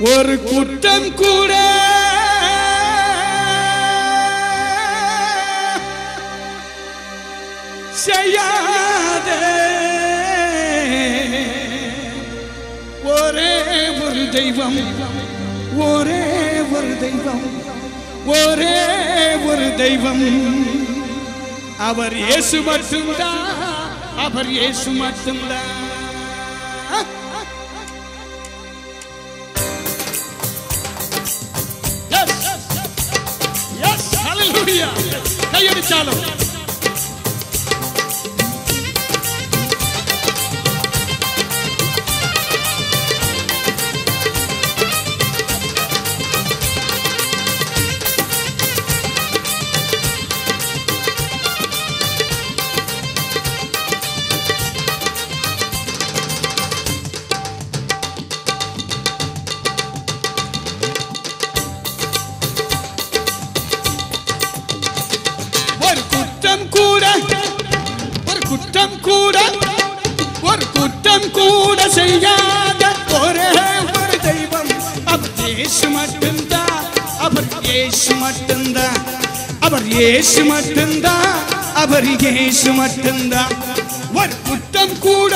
ஒரு குற்றம் கூட செய்யாத ஒரே ஒரு தெய்வம், ஒரே ஒரு தெய்வம், ஒரே ஒரு தெய்வம். அவர் இயேசு மட்டும்தான், அவர் இயேசு மட்டும்தான். கையடிச்சாலும் குற்றம் கூட செய்யாத ஒரே ஒரு தெய்வம், அவர் இயேசு மட்டும்தான், அவர் இயேசு மட்டும்தான், அவர் இயேசு மட்டும்தான், அவர் இயேசு மட்டும்தான். ஒரு குற்றம் கூட,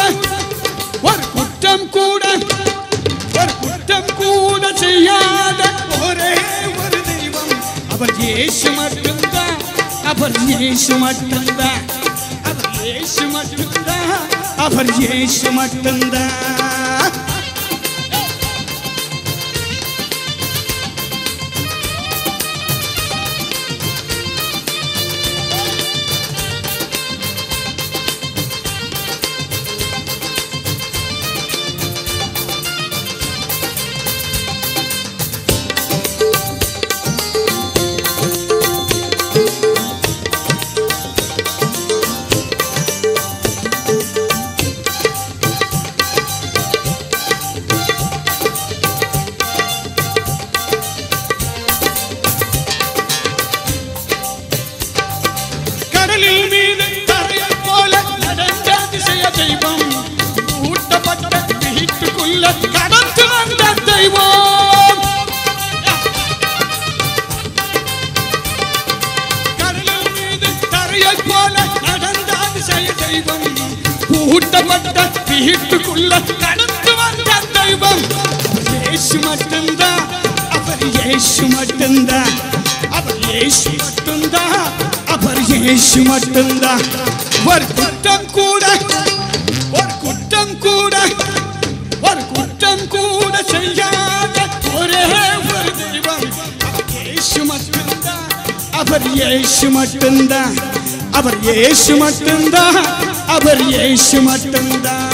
ஒரு குற்றம் கூட, ஒரு குற்றம் கூட செய்யாத ஒரே ஒரு தெய்வம், அவர் இயேசு மட்டும்தான், அவர் இயேசு மட்டும்தான், அவர் இயேசு மட்டும்தான், அவர் இயேசு மட்டும்தான். வீட்டுக்குள்ள நடந்து வந்த தெய்வம் இயேசு மட்டும்தான், அவர் இயேசு மட்டும்தான், அவர் இயேசு மட்டும்தான், அவர் இயேசு மட்டும்தான். ஒரு குற்றம் கூட, ஒரு குற்றம் கூட, ஒரு குற்றம் கூட செய்யாத ஒரே ஒரு தெய்வம், அவர் இயேசு மட்டும்தான், அவர் இயேசு மட்டும்தான், அவர் இயேசு மட்டும்தான், அவர் இயேசு மட்டும்தான்.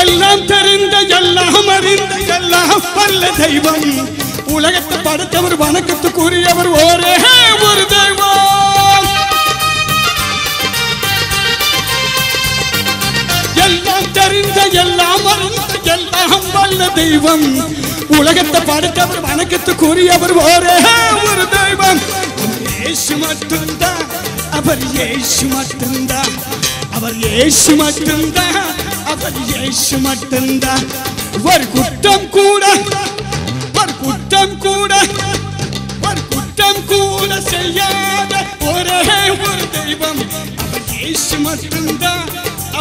எல்லாம் தெரிந்த, எல்லாம் அறிந்த, எல்லாம் வல்ல தெய்வம், உலகத்தை படைத்தவர், வணக்கத்துக்குரியவர் ஒரே ஒரு தெய்வம். எல்லாம் தெரிந்த, எல்லாம் அறிந்த, எல்லாம் வல்ல தெய்வம், உலகத்தை படைத்தவர், வணக்கத்துக்குரியவர் ஒரே ஒரு தெய்வம். இயேசு மட்டும்தான், அவர் இயேசு மட்டும்தான், அவர் இயேசு மட்டும்தான், அவர் இயேசு மட்டும்தான். ஒரு குற்றம் கூட, ஒரு குற்றம் கூட, ஒரு குற்றம் கூட செய்யாத ஒரே ஒரு தெய்வம், அவர் இயேசு மட்டும்தான்,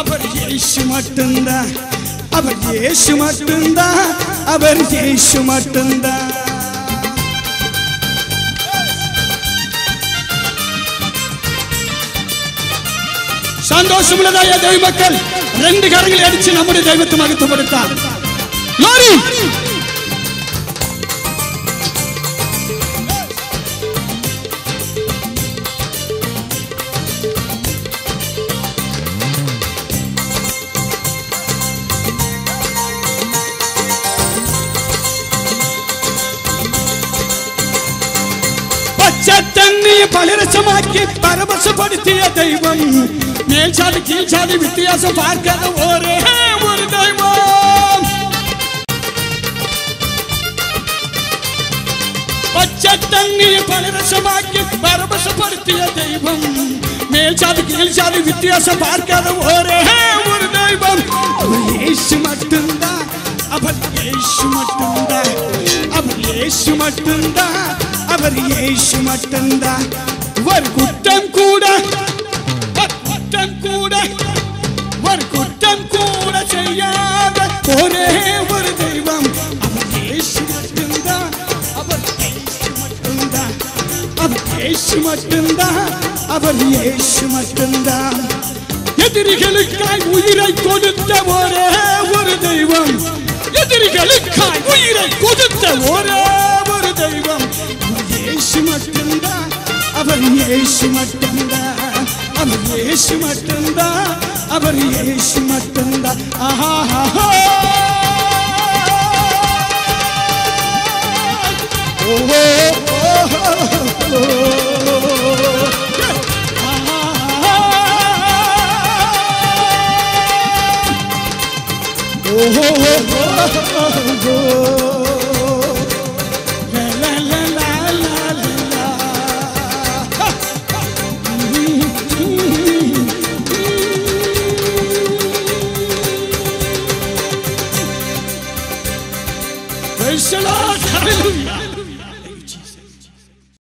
அவர் இயேசு மட்டும்தான், அவர் இயேசு மட்டும்தான், அவர் இயேசு மட்டும்தான். சந்தோஷமுள்ளதாய தெய்வ மக்கள் ரெண்டு கரங்களை அடிச்சு நம்முடைய தெய்வத்தை மகிமைப்படுத்தார். தண்ணியை பலரசமாக்கி பரவசப்படுத்திய தெய்வம். மேல் சாதி கீழ் சாதி வித்தியாசம் பார்க்காத ஒரே ஒரு தெய்வம். பச்சை தண்ணியை பலரசமாக்கி பரவசப்படுத்திய தெய்வம். மேல் சாதி கீழ் சாதி வித்தியாசம் பார்க்காத ஒரே ஒரு தெய்வம். அவர் இயேசு மட்டும்தான். அவர் இயேசு மட்டும்தான். அவர் இயேசு மட்டும்தான். அவர் இயேசு மட்டும்தான். ஒரு குற்றம் கூட ஒரு குற்றம் கூட செய்யாத ஒரே ஒரு தெய்வம். அவர் இயேசு மட்டும்தான். அவர் இயேசு மட்டும்தான். அவர் இயேசு மட்டும்தான். அவர் இயேசு மட்டும்தான். எதிரிகளுக்காய் உயிரை கொடுத்த ஒரே ஒரு தெய்வம். எதிரிகளுக்காய் உயிரை கொடுத்த ஒரே ஒரு தெய்வம். அவர் இயேசு மட்டும்தான். அவர் இயேசு மட்டும்தான். அவர் இயேசு மட்டும்தான். அவர் இயேசு மட்டும்தான். ஆஹா ஓஹோ